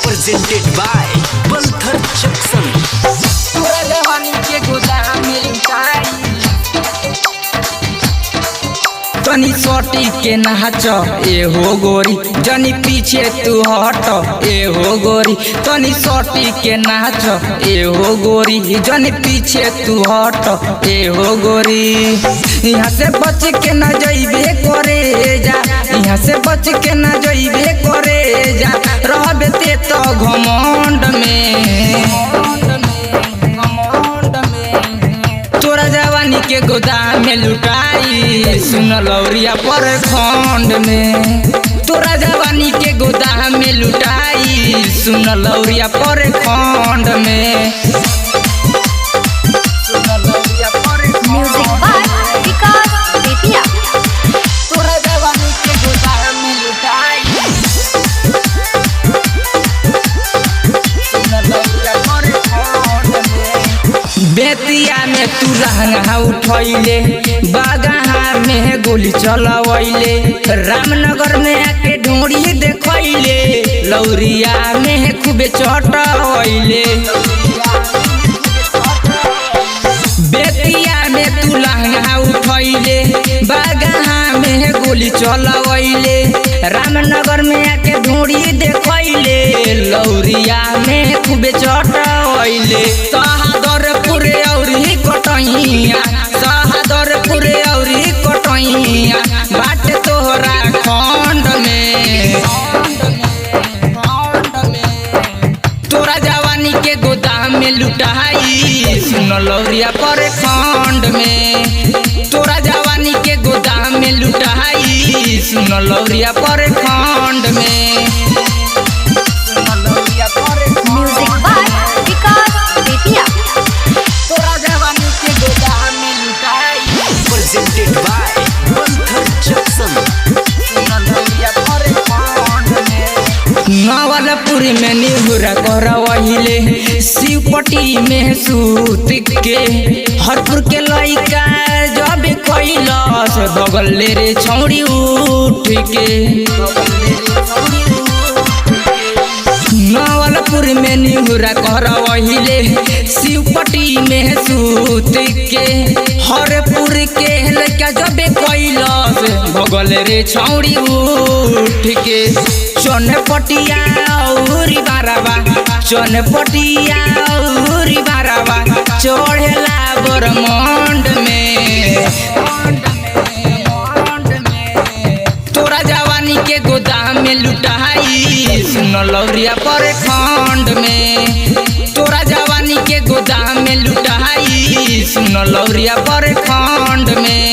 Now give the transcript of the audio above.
presented by Balthar Jackson। पूरा जवानी के गोदाम में लुटाई तनी सोटी के नाच ए हो गोरी जनी पीछे तू हट ए हो गोरी तनी सोटी के नाच ए हो गोरी जनी पीछे तू हट ए हो गोरी यहाँ से बच के न जइबे करे जा यहाँ से बच के न जइबे करे जा रहबे ते तो घमंड में तोरा जवानी के गोदाम में लुटाई सुन लौरिया पर खंड में तोरा जवानी के गोदाम में लुटाई सुन लौरिया पर खंड में म्यूजिक बाय विकास बेतिया। तोरा जवानी के गोदाम में लुटाई सुन लौरिया पर खंड में बेतिया में तू रहंगा उठैले बागहा में गोली चलवैले रामनगर में आके ढोड़ी देखैले लौरिया में खूबे चटवैले बेतिया में तू लहंगा उठैले बागहा में गोली चलवैले रामनगर में आके ढोड़ी देखैले लौरिया में खूबे चटवैले सहादरपुर औरी कटैया सहादरपुर औरी कटैया बाट तोहरा खंड में तोरा जवानी के गोदाम में लुटाई सुन लौरिया पर खंड में तोरा जवानी के गोदाम में लुटाई सुन लौरिया पर खंड में म्यूजिक बाय विकास बेतिया। तोरा जवानी के गोदाम में लुटाई presented by Balthar Jackson। Nawalpur में निहुरा करवहिले शिवपटी में सूत के हरपुर के लइका जब कैलस बगल ले रे छौड़ी उठ के नवलपुर में निहुरा करवहिले शिवपटी में सूत के हरपुर के लइका जब कैलस बगल रे छौड़ी उठ के चनपटिया औरी बाराबा चनपटिया औरी बाराबा चढ़ेला बरमंड में तोरा जवानी के गोदाम में लुटाई सुन लौरिया पर खंड में तोरा जवानी के गोदाम में लुटाई सुन लौरिया पर खंड में